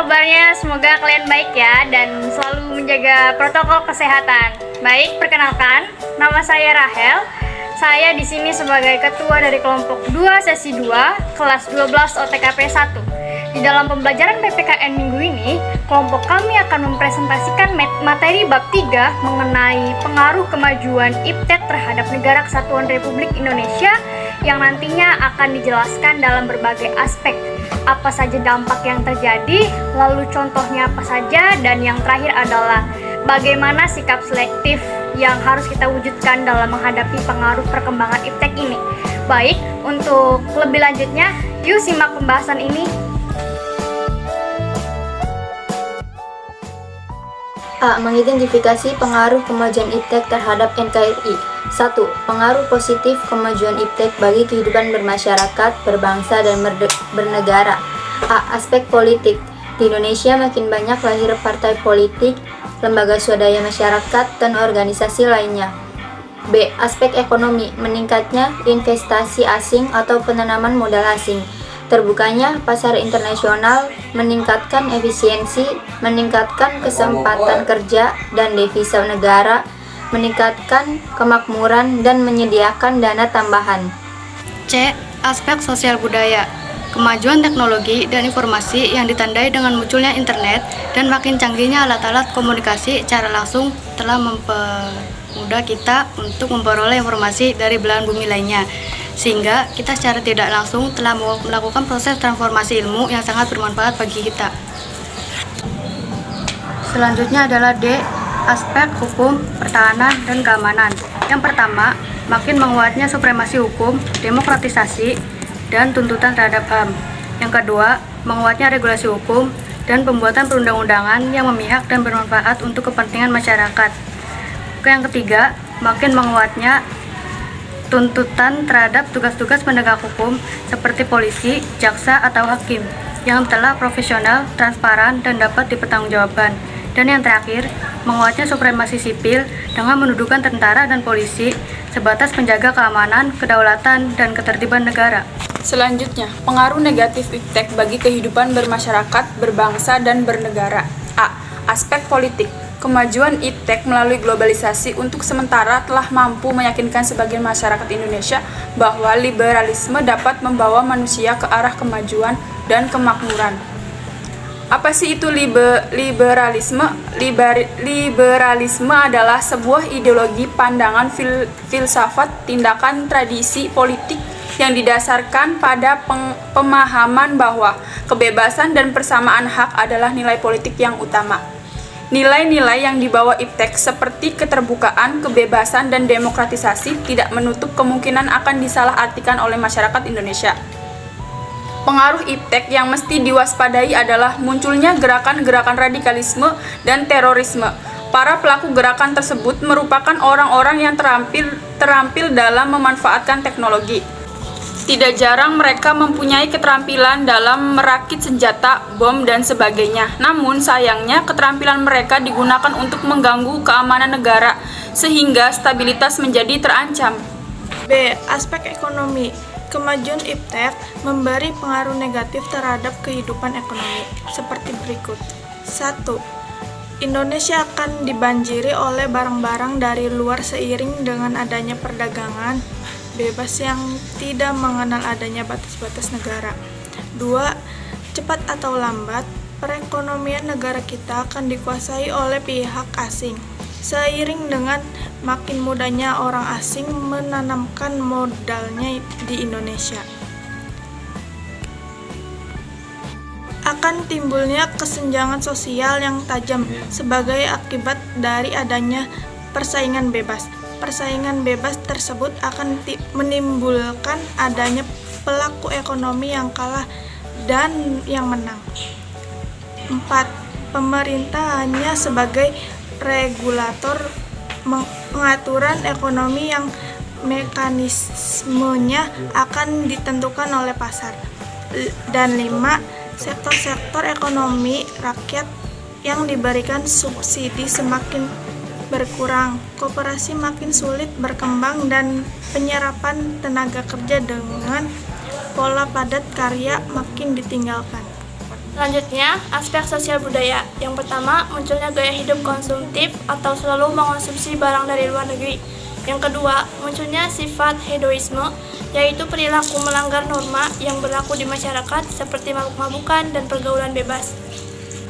kabarnya? Semoga kalian baik ya dan selalu menjaga protokol kesehatan. Baik, perkenalkan, nama saya Rahel. Saya di sini sebagai ketua dari kelompok 2 sesi 2 kelas 12 OTKP 1. Di dalam pembelajaran PPKN minggu ini, kelompok kami akan mempresentasikan materi bab 3 mengenai pengaruh kemajuan IPTEK terhadap Negara Kesatuan Republik Indonesia yang nantinya akan dijelaskan dalam berbagai aspek. Apa saja dampak yang terjadi, lalu contohnya apa saja, dan yang terakhir adalah bagaimana sikap selektif yang harus kita wujudkan dalam menghadapi pengaruh perkembangan IPTEK ini. Baik, untuk lebih lanjutnya, yuk simak pembahasan ini. A. Mengidentifikasi pengaruh kemajuan IPTEK terhadap NKRI. 1. Pengaruh positif kemajuan IPTEK bagi kehidupan bermasyarakat, berbangsa, dan bernegara. A. Aspek politik. Di Indonesia makin banyak lahir partai politik, lembaga swadaya masyarakat, dan organisasi lainnya. B. Aspek ekonomi. Meningkatnya investasi asing atau penanaman modal asing. Terbukanya pasar internasional, meningkatkan efisiensi, meningkatkan kesempatan kerja dan devisa negara, meningkatkan kemakmuran dan menyediakan dana tambahan. C. Aspek sosial budaya. Kemajuan teknologi dan informasi yang ditandai dengan munculnya internet dan makin canggihnya alat-alat komunikasi secara langsung telah mempermudah kita untuk memperoleh informasi dari belahan bumi lainnya, sehingga kita secara tidak langsung telah melakukan proses transformasi ilmu yang sangat bermanfaat bagi kita. Selanjutnya adalah D. Aspek hukum, pertahanan, dan keamanan. Yang pertama, makin menguatnya supremasi hukum, demokratisasi, dan tuntutan terhadap HAM. Yang kedua, menguatnya regulasi hukum dan pembuatan perundang-undangan yang memihak dan bermanfaat untuk kepentingan masyarakat. Yang ketiga, makin menguatnya tuntutan terhadap tugas-tugas penegak hukum seperti polisi, jaksa, atau hakim yang telah profesional, transparan, dan dapat dipertanggungjawabkan. Dan yang terakhir, menguatnya supremasi sipil dengan mendudukan tentara dan polisi sebatas penjaga keamanan, kedaulatan, dan ketertiban negara. Selanjutnya, pengaruh negatif IPTEK bagi kehidupan bermasyarakat, berbangsa, dan bernegara. A. Aspek politik. Kemajuan IPTEK melalui globalisasi untuk sementara telah mampu meyakinkan sebagian masyarakat Indonesia bahwa liberalisme dapat membawa manusia ke arah kemajuan dan kemakmuran. Apa sih itu liberalisme? Liberalisme adalah sebuah ideologi, pandangan, filsafat, tindakan, tradisi politik yang didasarkan pada pemahaman bahwa kebebasan dan persamaan hak adalah nilai politik yang utama. Nilai-nilai yang dibawa IPTEK seperti keterbukaan, kebebasan, dan demokratisasi tidak menutup kemungkinan akan disalahartikan oleh masyarakat Indonesia. Pengaruh IPTEK yang mesti diwaspadai adalah munculnya gerakan-gerakan radikalisme dan terorisme. Para pelaku gerakan tersebut merupakan orang-orang yang terampil dalam memanfaatkan teknologi. Tidak jarang mereka mempunyai keterampilan dalam merakit senjata, bom, dan sebagainya. Namun sayangnya keterampilan mereka digunakan untuk mengganggu keamanan negara, sehingga stabilitas menjadi terancam. B. Aspek ekonomi. Kemajuan IPTEK memberi pengaruh negatif terhadap kehidupan ekonomi, seperti berikut. 1. Indonesia akan dibanjiri oleh barang-barang dari luar seiring dengan adanya perdagangan bebas yang tidak mengenal adanya batas-batas negara. 2. Cepat atau lambat, perekonomian negara kita akan dikuasai oleh pihak asing. Seiring dengan makin mudahnya orang asing menanamkan modalnya di Indonesia, akan timbulnya kesenjangan sosial yang tajam sebagai akibat dari adanya persaingan bebas. Persaingan bebas tersebut akan menimbulkan adanya pelaku ekonomi yang kalah dan yang menang. 4. Pemerintah hanya sebagai regulator pengaturan ekonomi yang mekanismenya akan ditentukan oleh pasar. Dan 5. Sektor-sektor ekonomi rakyat yang diberikan subsidi semakin berkurang, koperasi makin sulit berkembang, dan penyerapan tenaga kerja dengan pola padat karya makin ditinggalkan. Selanjutnya, aspek sosial budaya. Yang pertama, munculnya gaya hidup konsumtif atau selalu mengonsumsi barang dari luar negeri. Yang kedua, munculnya sifat hedoisme, yaitu perilaku melanggar norma yang berlaku di masyarakat seperti mabuk-mabukan dan pergaulan bebas.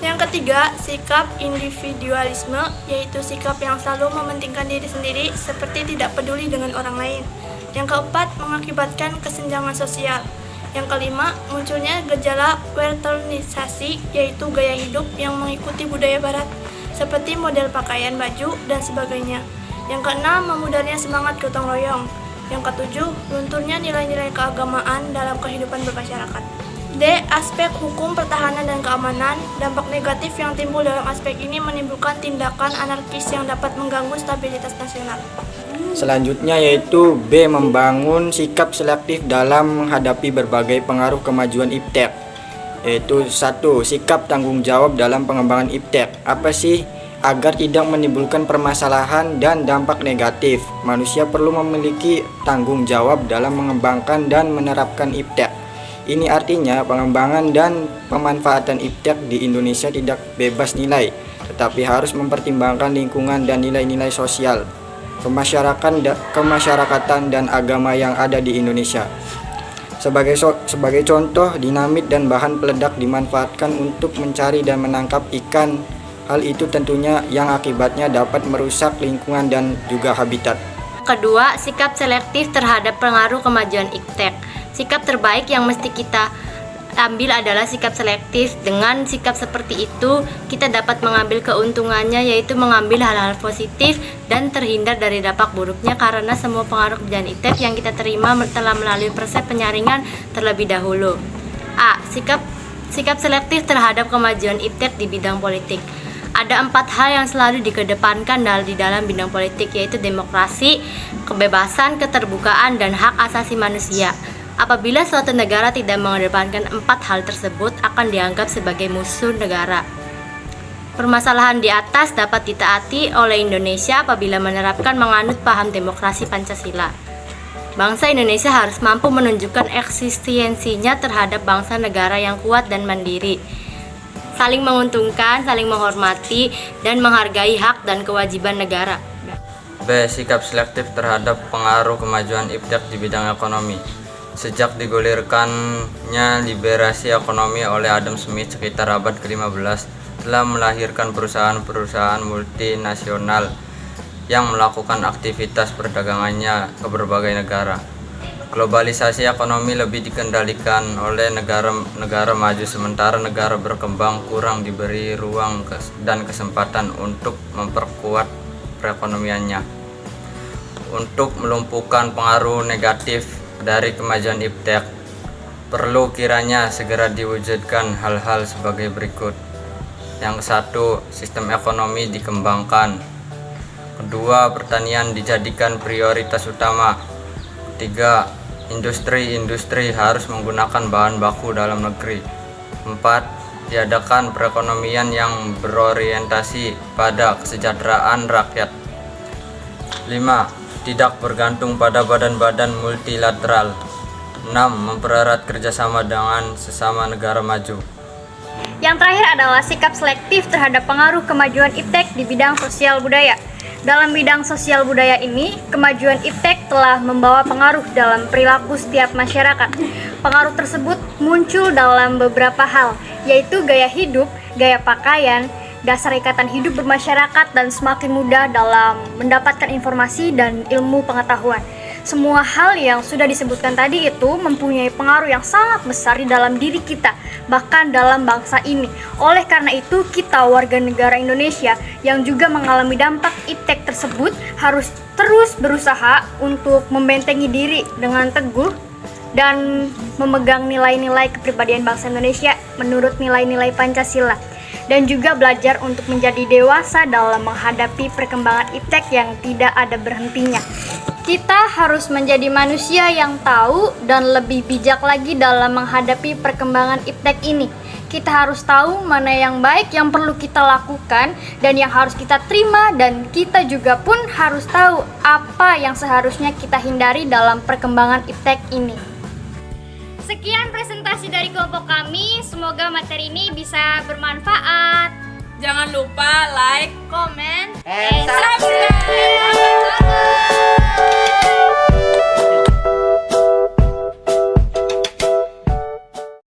Yang ketiga, sikap individualisme, yaitu sikap yang selalu mementingkan diri sendiri seperti tidak peduli dengan orang lain. Yang keempat, mengakibatkan kesenjangan sosial. Yang kelima, munculnya gejala westernisasi, yaitu gaya hidup yang mengikuti budaya barat, seperti model pakaian, baju, dan sebagainya. Yang keenam, memudarnya semangat gotong royong. Yang ketujuh, lunturnya nilai-nilai keagamaan dalam kehidupan bermasyarakat. D. Aspek hukum, pertahanan, dan keamanan. Dampak negatif yang timbul dalam aspek ini menimbulkan tindakan anarkis yang dapat mengganggu stabilitas nasional. Selanjutnya yaitu B. Membangun sikap selektif dalam menghadapi berbagai pengaruh kemajuan iptek. Yaitu 1. Sikap tanggung jawab dalam pengembangan iptek. Apa sih? Agar tidak menimbulkan permasalahan dan dampak negatif, manusia perlu memiliki tanggung jawab dalam mengembangkan dan menerapkan iptek. Ini artinya pengembangan dan pemanfaatan iptek di Indonesia tidak bebas nilai, tetapi harus mempertimbangkan lingkungan dan nilai-nilai sosial, kemasyarakatan dan agama yang ada di Indonesia. Sebagai contoh, dinamit dan bahan peledak dimanfaatkan untuk mencari dan menangkap ikan. Hal itu tentunya yang akibatnya dapat merusak lingkungan dan juga habitat. Kedua, sikap selektif terhadap pengaruh kemajuan iptek. Sikap terbaik yang mesti kita ambil adalah sikap selektif. Dengan sikap seperti itu, kita dapat mengambil keuntungannya, yaitu mengambil hal-hal positif dan terhindar dari dampak buruknya, karena semua pengaruh kemajuan iptek yang kita terima telah melalui proses penyaringan terlebih dahulu. A. Sikap selektif terhadap kemajuan iptek di bidang politik. Ada 4 hal yang selalu dikedepankan di dalam bidang politik, yaitu demokrasi, kebebasan, keterbukaan, dan hak asasi manusia. Apabila suatu negara tidak mengedepankan 4 hal tersebut, akan dianggap sebagai musuh negara. Permasalahan di atas dapat ditaati oleh Indonesia apabila menerapkan menganut paham demokrasi Pancasila. Bangsa Indonesia harus mampu menunjukkan eksistensinya terhadap bangsa negara yang kuat dan mandiri, saling menguntungkan, saling menghormati, dan menghargai hak dan kewajiban negara. B. Sikap selektif terhadap pengaruh kemajuan iptek di bidang ekonomi. Sejak digulirkannya liberasi ekonomi oleh Adam Smith sekitar abad ke-15, telah melahirkan perusahaan-perusahaan multinasional yang melakukan aktivitas perdagangannya ke berbagai negara. Globalisasi ekonomi lebih dikendalikan oleh negara maju, sementara negara berkembang kurang diberi ruang dan kesempatan untuk memperkuat perekonomiannya. Untuk melumpuhkan pengaruh negatif dari kemajuan iptek, perlu kiranya segera diwujudkan hal-hal sebagai berikut. Yang satu, sistem ekonomi dikembangkan. Kedua, pertanian dijadikan prioritas utama. Ketiga, industri harus menggunakan bahan baku dalam negeri. 4. Diadakan perekonomian yang berorientasi pada kesejahteraan rakyat. 5. Tidak bergantung pada badan-badan multilateral. 6. Mempererat kerjasama dengan sesama negara maju. Yang terakhir adalah sikap selektif terhadap pengaruh kemajuan iptek di bidang sosial budaya. Dalam bidang sosial budaya ini, kemajuan iptek telah membawa pengaruh dalam perilaku setiap masyarakat. Pengaruh tersebut muncul dalam beberapa hal, yaitu gaya hidup, gaya pakaian, dasar ikatan hidup bermasyarakat, dan semakin mudah dalam mendapatkan informasi dan ilmu pengetahuan. Semua hal yang sudah disebutkan tadi itu mempunyai pengaruh yang sangat besar di dalam diri kita, bahkan dalam bangsa ini. Oleh karena itu, kita warga negara Indonesia yang juga mengalami dampak iptek tersebut harus terus berusaha untuk membentengi diri dengan teguh dan memegang nilai-nilai kepribadian bangsa Indonesia menurut nilai-nilai Pancasila, dan juga belajar untuk menjadi dewasa dalam menghadapi perkembangan iptek yang tidak ada berhentinya. Kita harus menjadi manusia yang tahu dan lebih bijak lagi dalam menghadapi perkembangan iptek ini. Kita harus tahu mana yang baik yang perlu kita lakukan dan yang harus kita terima, dan kita juga pun harus tahu apa yang seharusnya kita hindari dalam perkembangan iptek ini. Sekian presentasi dari kelompok kami. Semoga materi ini bisa bermanfaat. Jangan lupa like, Komen, subscribe.